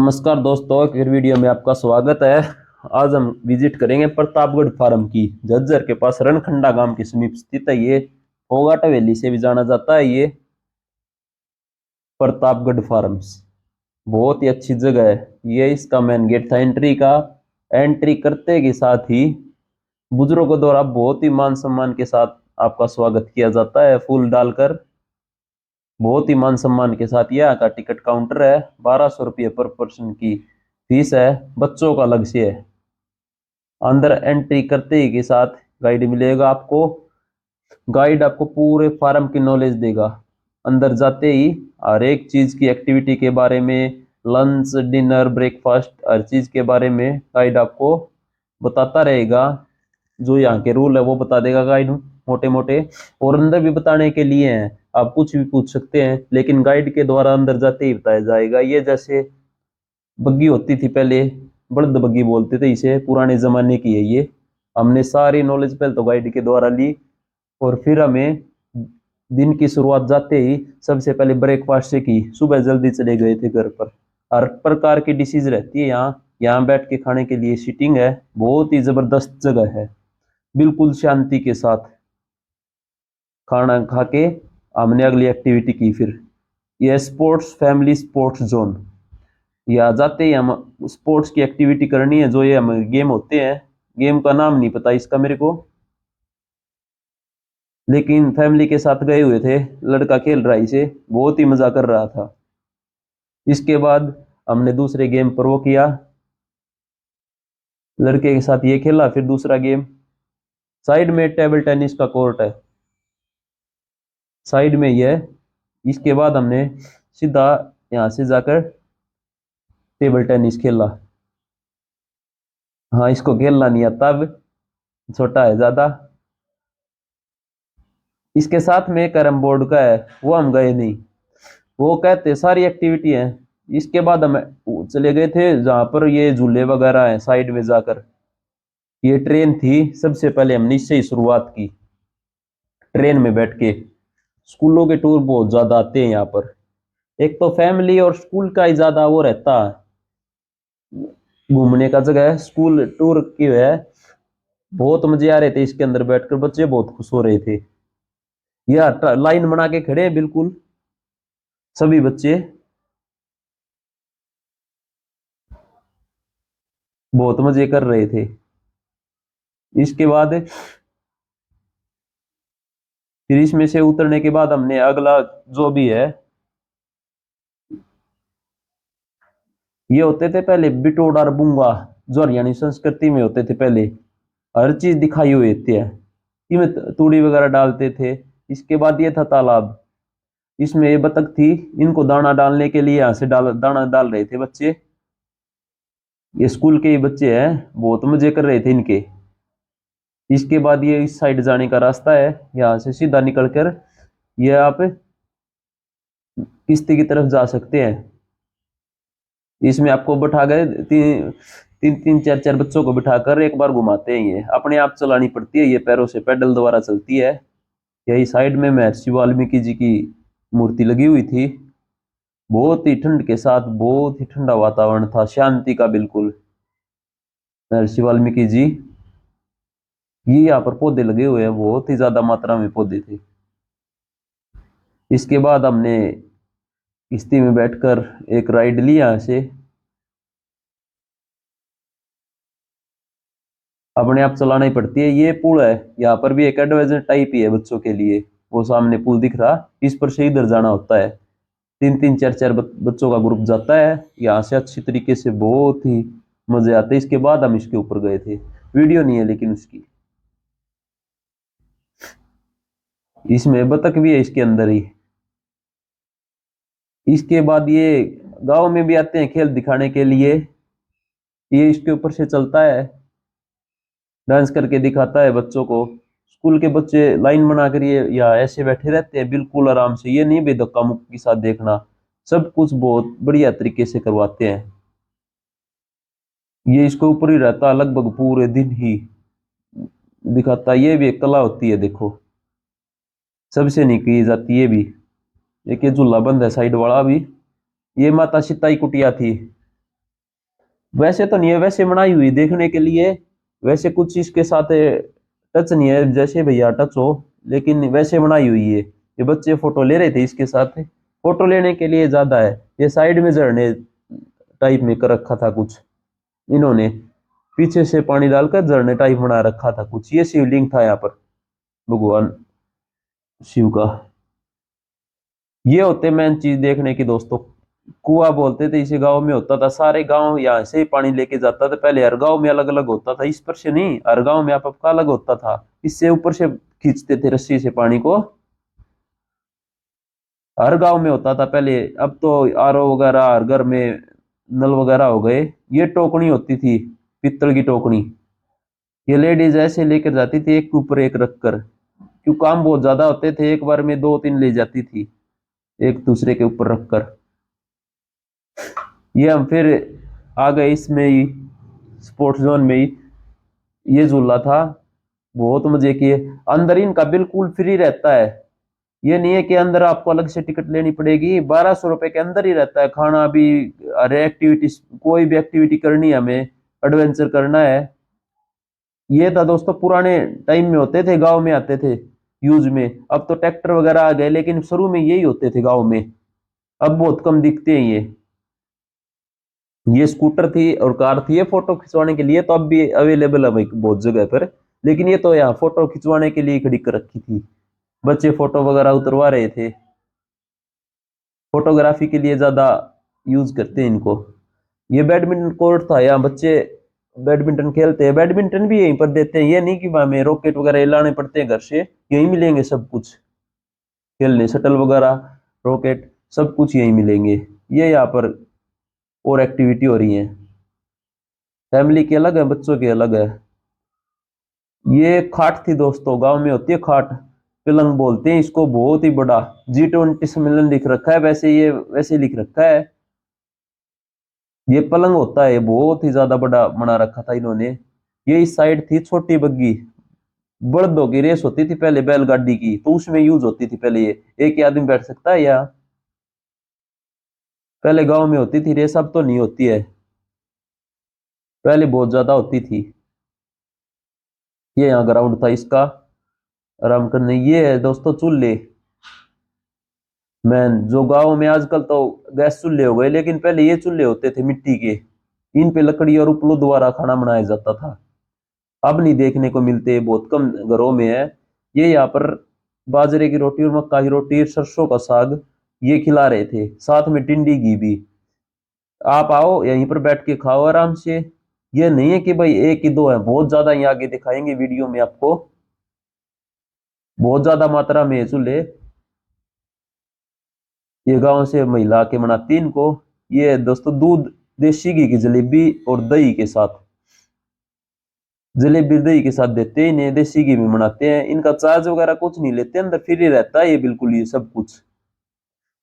नमस्कार दोस्तों, एक फिर वीडियो में आपका स्वागत है। आज हम विजिट करेंगे प्रतापगढ़ फार्म की। झज्जर के पास रणखंडा गांव के समीप स्थित है ये। फोगाट वैली से भी जाना जाता है ये प्रतापगढ़ फार्म्स। बहुत ही अच्छी जगह है ये। इसका मेन गेट था एंट्री का। एंट्री करते के साथ ही बुजुर्गों द्वारा बहुत ही मान सम्मान के साथ आपका स्वागत किया जाता है, फूल डालकर। बहुत ही मान सम्मान के साथ। यहाँ का टिकट काउंटर है। 1200 रुपये पर पर्सन की फीस है। बच्चों का अलग से है। अंदर एंट्री करते ही के साथ गाइड मिलेगा आपको। गाइड आपको पूरे फार्म की नॉलेज देगा। अंदर जाते ही हर एक चीज की एक्टिविटी के बारे में, लंच डिनर ब्रेकफास्ट, हर चीज के बारे में गाइड आपको बताता रहेगा। जो यहाँ के रूल है वो बता देगा गाइड मोटे मोटे। और अंदर भी बताने के लिए हैं, आप कुछ भी पूछ सकते हैं, लेकिन गाइड के द्वारा अंदर जाते ही बताया जाएगा। ये जैसे बग्गी होती थी पहले, बड़द बग्गी बोलते थे इसे, पुराने जमाने की है ये। हमने सारी नॉलेज पहले तो गाइड के द्वारा ली, और फिर हमें दिन की शुरुआत जाते ही सबसे पहले ब्रेकफास्ट से की। सुबह जल्दी चले गए थे घर पर। हर प्रकार की डिशेज रहती है यहाँ। यहाँ बैठ के खाने के लिए सीटिंग है। बहुत ही जबरदस्त जगह है, बिल्कुल शांति के साथ। खाना खा के हमने अगली एक्टिविटी की। फिर ये स्पोर्ट्स फैमिली स्पोर्ट्स जोन। या जाते ही हम स्पोर्ट्स की एक्टिविटी करनी है। जो ये हम गेम होते हैं, गेम का नाम नहीं पता इसका मेरे को, लेकिन फैमिली के साथ गए हुए थे। लड़का खेल रहा इसे, बहुत ही मजा कर रहा था। इसके बाद हमने दूसरे गेम पर वो किया, लड़के के साथ ये खेला। फिर दूसरा गेम, साइड में टेबल टेनिस का कोर्ट है, साइड में ये है। इसके बाद हमने सीधा यहाँ से जाकर टेबल टेनिस खेला। हाँ, इसको खेलना नहीं आता, अब छोटा है ज्यादा। इसके साथ में कैरम बोर्ड का है, वो हम गए नहीं। वो कहते सारी एक्टिविटी है। इसके बाद हम चले गए थे जहां पर ये झूले वगैरह हैं साइड में जाकर। ये ट्रेन थी, सबसे पहले हमने इससे ही शुरुआत की। ट्रेन में बैठ के स्कूलों के टूर बहुत ज्यादा आते हैं यहाँ पर। एक तो फैमिली और स्कूल का ही ज्यादा वो रहता है, घूमने का जगह है। स्कूल टूर की है। बहुत मजे आ रहे थे इसके अंदर बैठकर, बच्चे बहुत खुश हो रहे थे। यह लाइन बना के खड़े हैं बिल्कुल सभी बच्चे, बहुत मजे कर रहे थे। इसके बाद फिर इसमें से उतरने के बाद हमने अगला जो भी है, ये होते थे पहले बिटोड़ और बुंगा, जो हरियाणी संस्कृति में होते थे पहले। हर चीज दिखाई हुई होती है। इसमें तूड़ी वगैरह डालते थे। इसके बाद ये था तालाब। इसमें ये बतख थी, इनको दाना डालने के लिए यहाँ से दाना डाल रहे थे बच्चे। ये स्कूल के ही बच्चे हैं, बहुत मजे कर रहे थे इनके। इसके बाद ये इस साइड जाने का रास्ता है, यहाँ से सीधा निकलकर ये आप किश्ती की तरफ जा सकते हैं। इसमें आपको बैठा गए तीन तीन तीन चार चार बच्चों को बिठाकर एक बार घुमाते हैं। ये अपने आप चलानी पड़ती है, ये पैरों से पैडल द्वारा चलती है। यही साइड में महर्षि वाल्मीकि जी की मूर्ति लगी हुई थी। बहुत ही ठंड के साथ बहुत ही ठंडा वातावरण था, शांति का बिल्कुल। महर्षि वाल्मीकि जी, ये यहाँ पर पौधे लगे हुए हैं, बहुत ही ज्यादा मात्रा में पौधे थे। इसके बाद हमने किश्ती में बैठकर एक राइड ली यहाँ से। अपने आप चलाना ही पड़ती है। ये पुल है, यहाँ पर भी एक एडवेंचर टाइप ही है बच्चों के लिए। वो सामने पुल दिख रहा, इस पर से इधर जाना होता है। तीन तीन चार चार बच्चों का ग्रुप जाता है यहाँ से। अच्छी तरीके से बहुत ही मजे आते हैं। इसके बाद हम इसके ऊपर गए थे, वीडियो नहीं है लेकिन उसकी। इसमें बतख भी है इसके अंदर ही। इसके बाद ये गांव में भी आते हैं खेल दिखाने के लिए। ये इसके ऊपर से चलता है, डांस करके दिखाता है बच्चों को। स्कूल के बच्चे लाइन बनाकर ये या ऐसे बैठे रहते हैं बिल्कुल आराम से। ये नहीं बेधक्का मुक्की के साथ देखना, सब कुछ बहुत बढ़िया तरीके से करवाते हैं। ये इसके ऊपर ही रहता लगभग पूरे दिन ही, दिखाता। ये भी एक कला होती है देखो, सबसे नहीं की जाती ये भी। एक ये झूला बंद है साइड वाला भी। ये माता सीता की कुटिया थी। वैसे तो नहीं है, वैसे बनाई हुई देखने के लिए, वैसे कुछ इसके साथ टच नहीं है जैसे भैया टच हो, लेकिन वैसे बनाई हुई है। ये बच्चे फोटो ले रहे थे इसके साथ, फोटो लेने के लिए ज्यादा है। ये साइड में झरने टाइप में कर रखा था कुछ इन्होंने, पीछे से पानी डालकर झरने टाइप बना रखा था कुछ। ये शिवलिंग था यहाँ पर भगवान शिव का। ये होते मेन चीज देखने की दोस्तों। कुआं बोलते थे इसे, गांव में होता था, सारे गांव यहाँ से ही पानी लेके जाता था। पहले हर गांव में अलग अलग होता था, इस पर से नहीं, हर गांव में आपका अलग होता था। इससे ऊपर से खींचते थे रस्सी से पानी को, हर गांव में होता था पहले। अब तो आरओ वगैरह हर घर में, नल वगैरह हो गए। ये टोकनी होती थी, पित्तल की टोकनी। ये लेडीज ऐसे लेकर जाती थी, एक के ऊपर एक रखकर, क्यों काम बहुत ज्यादा होते थे, एक बार में दो तीन ले जाती थी एक दूसरे के ऊपर रखकर। ये हम फिर आ गए इसमें ही, स्पोर्ट्स जोन में ही। ये झूला था, बहुत मजे किए। अंदर इनका बिल्कुल फ्री रहता है, ये नहीं है कि अंदर आपको अलग से टिकट लेनी पड़ेगी। 1200 रुपए के अंदर ही रहता है खाना भी, अरे एक्टिविटी, कोई भी एक्टिविटी करनी है हमें, एडवेंचर करना है। ये था दोस्तों, पुराने टाइम में होते थे, गांव में आते थे यूज में। अब तो ट्रैक्टर वगैरह आ गए, लेकिन शुरू में यही होते थे गांव में, अब बहुत कम दिखते हैं ये स्कूटर थी और कार थी, ये फोटो खिंचवाने के लिए तो अब भी अवेलेबल है भाई बहुत जगह पर। लेकिन ये तो यहाँ फोटो खिंचवाने के लिए खड़ी कर रखी थी, बच्चे फोटो वगैरह उतरवा रहे थे, फोटोग्राफी के लिए ज्यादा यूज करते हैं इनको। ये बैडमिंटन कोर्ट था, यहाँ बच्चे बैडमिंटन खेलते हैं। बैडमिंटन भी यहीं पर देते हैं, ये नहीं कि हमें रॉकेट वगैरह लाने पड़ते हैं घर से, यहीं मिलेंगे सब कुछ खेलने, शटल वगैरह, रॉकेट, सब कुछ यहीं मिलेंगे। ये यहाँ पर और एक्टिविटी हो रही है, फैमिली के अलग है, बच्चों के अलग है। ये खाट थी दोस्तों, गांव में होती है खाट, पिलंग बोलते हैं इसको, बहुत ही बड़ा। G20 सम्मेलन लिख रखा है, वैसे ये वैसे लिख रखा है। ये पलंग होता है, बहुत ही ज्यादा बड़ा बना रखा था इन्होंने। ये इस साइड थी छोटी बग्गी, बड़दों की रेस होती थी पहले बैलगाड़ी की, तो उसमें यूज होती थी पहले। ये एक ही आदमी बैठ सकता है, या पहले गांव में होती थी रेस, अब तो नहीं होती है, पहले बहुत ज्यादा होती थी। ये यहाँ ग्राउंड था इसका, आराम करने। ये है दोस्तों चूल्हे, मैन जो गांव में आजकल तो गैस चूल्हे हो गए, लेकिन पहले ये चूल्हे होते थे मिट्टी के, इन पे लकड़ी और उपलों द्वारा खाना बनाया जाता था। अब नहीं देखने को मिलते, बहुत कम घरों में है। ये यहाँ पर बाजरे की रोटी और मक्का की रोटी, सरसों का साग ये खिला रहे थे, साथ में टिंडी घी भी। आप आओ यहीं पर बैठ के खाओ आराम से। ये नहीं है कि भाई एक ही दो है, बहुत ज्यादा यहाँ आगे दिखाएंगे वीडियो में आपको, बहुत ज्यादा मात्रा में है चूल्हे। ये गांव से महिला के बनाती है इनको। ये है दोस्तों दूध, देसी घी की जलेबी और दही के साथ, जलेबी दही के साथ देते हैं इन्हें, देसी घी में बनाते हैं। इनका चार्ज वगैरह कुछ नहीं लेते, अंदर फ्री रहता है ये बिल्कुल, ये सब कुछ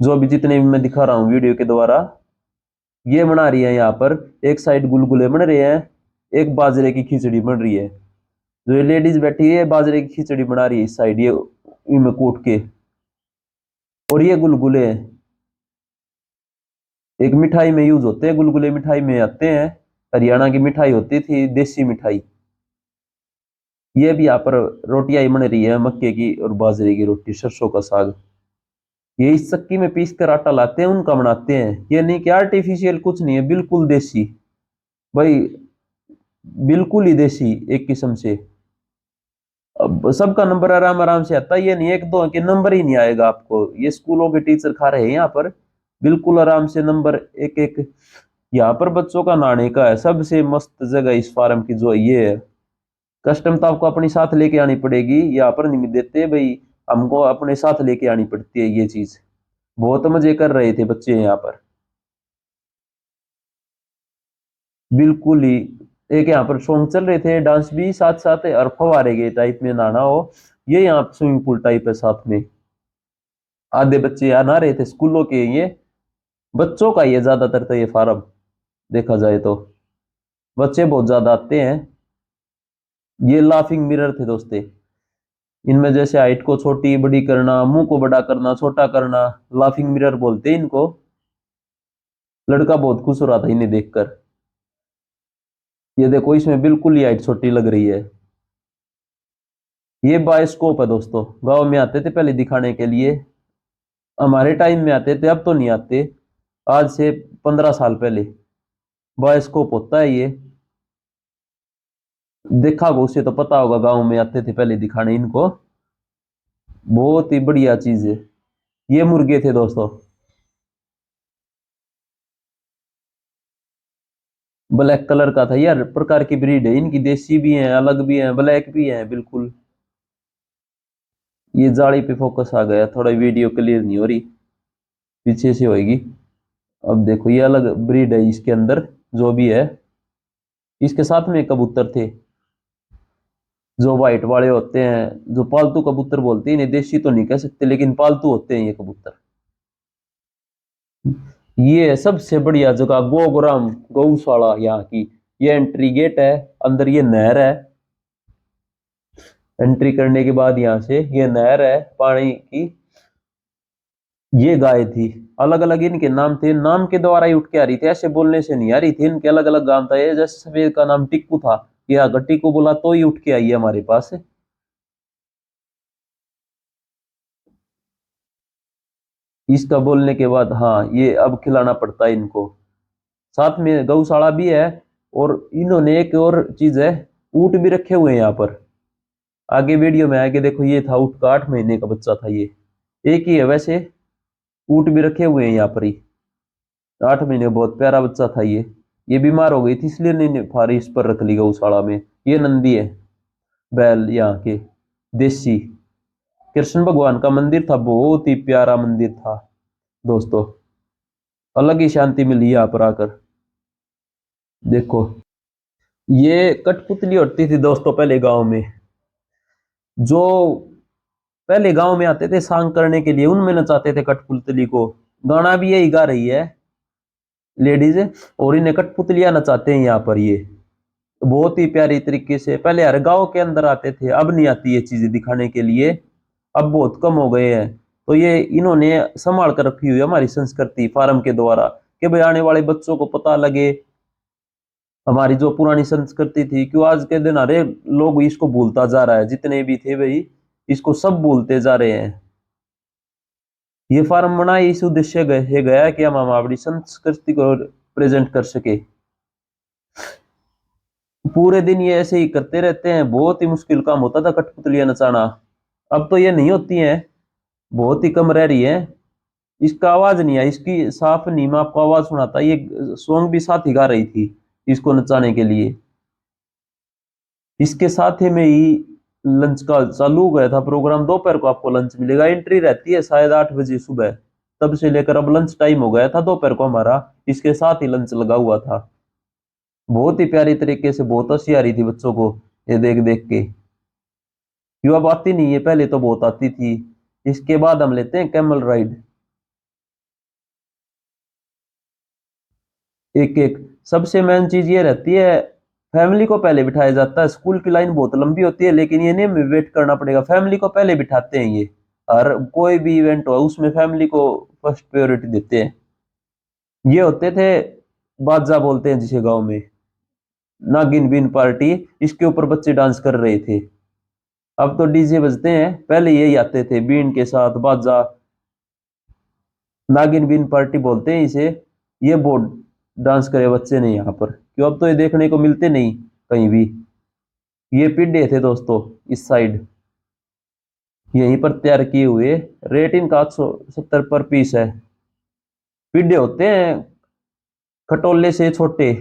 जो अभी जितने भी मैं दिखा रहा हूँ वीडियो के द्वारा। ये बना रही है यहाँ पर, एक साइड गुलगुले बन रहे हैं, एक बाजरे की खिचड़ी बन रही है। जो ये लेडीज बैठी है बाजरे की खिचड़ी बना रही है इस साइड, ये इनमें कूट के। और ये गुलगुले हैं, एक मिठाई में यूज होते हैं गुलगुले, मिठाई में आते हैं, हरियाणा की मिठाई होती थी, देसी मिठाई। ये भी यहाँ पर रोटियां ही बन रही है, मक्के की और बाजरे की रोटी, सरसों का साग। ये इस चक्की में पीस कर आटा लाते हैं, उनका बनाते हैं। ये नहीं कि आर्टिफिशियल कुछ नहीं है, बिल्कुल देसी भाई, बिल्कुल ही देसी एक किस्म से। अब सबका नंबर आराम आराम से आता है, ये नहीं एक दो के नंबर ही नहीं आएगा आपको। ये स्कूलों के टीचर खा रहे हैं यहाँ पर, बिल्कुल आराम से नंबर एक एक। यहाँ पर बच्चों का नहाने का है, सबसे मस्त जगह इस फार्म की जो ये है। कस्टम तो आपको अपनी साथ लेके आनी पड़ेगी, यहाँ पर नहीं देते भाई, हमको अपने साथ लेके आनी पड़ती है ये चीज। बहुत मजे कर रहे थे बच्चे यहाँ पर, बिल्कुल ही। एक यहाँ पर सॉन्ग चल रहे थे, डांस भी साथ साथ है, और फव्वारे के टाइप में नहाना हो। ये यहाँ स्विमिंग पूल टाइप है साथ में। आधे बच्चे यहाँ नहा रहे थे स्कूलों के, ये बच्चों का ये ज्यादातर तो ये फार्म देखा जाए तो, बच्चे बहुत ज्यादा आते हैं। ये लाफिंग मिरर थे दोस्ते, इनमें जैसे हाइट को छोटी बड़ी करना, मुंह को बड़ा करना छोटा करना, लाफिंग मिरर बोलते हैं इनको। लड़का बहुत खुश हो रहा था इन्हें देखकर। ये देखो इसमें बिल्कुल ही हाइट छोटी लग रही है। ये बायोस्कोप है दोस्तों, गांव में आते थे पहले दिखाने के लिए, हमारे टाइम में आते थे, अब तो नहीं आते, आज से 15 साल पहले। बायोस्कोप होता है ये, देखा होगा उसे तो पता होगा, गांव में आते थे पहले दिखाने इनको। बहुत ही बढ़िया चीज है। ये मुर्गे थे दोस्तों, ब्लैक कलर का था यार, प्रकार की ब्रीड है इनकी, देसी भी हैं, अलग भी हैं, ब्लैक भी हैं बिल्कुल। ये जाली पे फोकस आ गया, थोड़ा वीडियो क्लियर नहीं हो रही, पीछे से होएगी। अब देखो ये अलग ब्रीड है इसके अंदर, जो भी है। इसके साथ में कबूतर थे, जो व्हाइट वाले होते हैं, जो पालतू कबूतर बोलते हैं इन्हें, देसी तो नहीं कह सकते लेकिन पालतू होते हैं ये कबूतर। ये है सबसे बढ़िया जगह गोग्राम गौशाला यहाँ की। ये एंट्री गेट है, अंदर ये नहर है। एंट्री करने के बाद यहाँ से ये नहर है पानी की। ये गाय थी, अलग अलग इनके नाम थे, नाम के द्वारा ही उठ के आ रही थी, ऐसे बोलने से नहीं आ रही थी, इनके अलग अलग नाम था। ये जैसे सफेद का नाम टिक्कू था, ये अगर टिक्कू बोला तो ही उठ के आई है हमारे पास। इसका बोलने के बाद हाँ, ये अब खिलाना पड़ता है इनको। साथ में गौशाला भी है, और इन्होंने एक और चीज है, ऊंट भी रखे हुए हैं यहाँ पर। आगे वीडियो में आगे देखो, ये था ऊंट का, 8 महीने का बच्चा था ये, एक ही है वैसे। ऊंट भी रखे हुए हैं यहाँ पर ही, 8 महीने, बहुत प्यारा बच्चा था ये बीमार हो गई थी इसलिए नहीं फारी इस पर रख ली गौशाला में। ये नंदी है, बैल यहाँ के देसी। कृष्ण भगवान का मंदिर था, बहुत ही प्यारा मंदिर था दोस्तों, अलग ही शांति मिली यहाँ पर आकर। देखो ये कठपुतली होती थी दोस्तों पहले गांव में, जो पहले गांव में आते थे सांग करने के लिए, उनमें नचाते थे कठपुतली को। गाना भी यही गा रही है लेडीज, और इन्हें कठपुतलियां नचाते हैं यहाँ पर ये, बहुत ही प्यारी तरीके से। पहले हर गांव के अंदर आते थे, अब नहीं आती ये चीजें दिखाने के लिए, अब बहुत कम हो गए हैं। तो ये इन्होंने संभाल कर रखी हुई है हमारी संस्कृति फार्म के द्वारा, कि भाई आने वाले बच्चों को पता लगे हमारी जो पुरानी संस्कृति थी। क्यों आज के दिन अरे लोग इसको भूलता जा रहा है, जितने भी थे भाई इसको सब भूलते जा रहे हैं। ये फार्म बनाए इस उद्देश्य गया कि हम हमारी संस्कृति को प्रेजेंट कर सके। पूरे दिन ये ऐसे ही करते रहते हैं, बहुत ही मुश्किल काम होता था कठपुतलियां नचाना, अब तो ये नहीं होती हैं, बहुत ही कम रह रही है। इसका आवाज नहीं है, इसकी साफ नहीं, मैं आपको आवाज सुनाता, ये सॉन्ग भी साथ ही गा रही थी इसको नचाने के लिए। इसके साथ ही में ही लंच का चालू हो गया था प्रोग्राम, दोपहर को आपको लंच मिलेगा, एंट्री रहती है शायद 8 बजे सुबह, तब से लेकर अब लंच टाइम हो गया था दोपहर को हमारा, इसके साथ ही लंच लगा हुआ था। बहुत ही प्यारी तरीके से, बहुत हंसी आ रही थी बच्चों को ये देख देख के। युवा अब आती नहीं है, पहले तो बहुत आती थी। इसके बाद हम लेते हैं कैमल राइड, एक एक। सबसे मेन चीज ये रहती है, फैमिली को पहले बिठाया जाता है, स्कूल की लाइन बहुत लंबी होती है लेकिन ये नहीं, हमें वेट करना पड़ेगा, फैमिली को पहले बिठाते हैं ये। और कोई भी इवेंट हो उसमें फैमिली को फर्स्ट प्रायोरिटी देते हैं। ये होते थे बाजा बोलते हैं जिसे गांव में, नागिन बीन पार्टी, इसके ऊपर बच्चे डांस कर रहे थे। अब तो डीजे बजते हैं, पहले यही आते थे बीन के साथ बाजा, नागिन बीन पार्टी बोलते हैं इसे। ये बोर्ड डांस करे बच्चे ने यहाँ पर, क्यों अब तो ये देखने को मिलते नहीं कहीं भी। ये पिड्डे थे दोस्तों इस साइड, यहीं पर तैयार किए हुए, रेट इनका 870 पर पीस है। पिड्डे होते हैं खटोले से छोटे,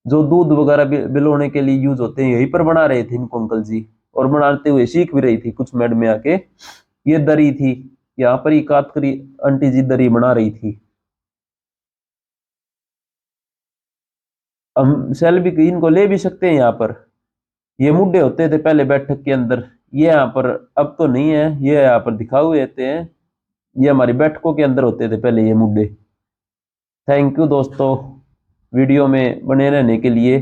जो दूध वगैरह बिलोने के लिए यूज होते हैं, यहीं पर बना रहे थे इनको अंकल जी, और बनाते हुए सीख भी रही थी कुछ मैड में आके। ये दरी थी, यहाँ पर ही कातकरी आंटी जी दरी बना रही थी। हम सेल्फी इनको ले भी सकते हैं यहाँ पर। ये मुड्डे होते थे पहले बैठक के अंदर, ये यहाँ पर अब तो नहीं है, ये यहाँ पर दिखा हुए रहते हैं, ये हमारी बैठकों के अंदर होते थे पहले ये मुड्डे। थैंक यू दोस्तों वीडियो में बने रहने के लिए।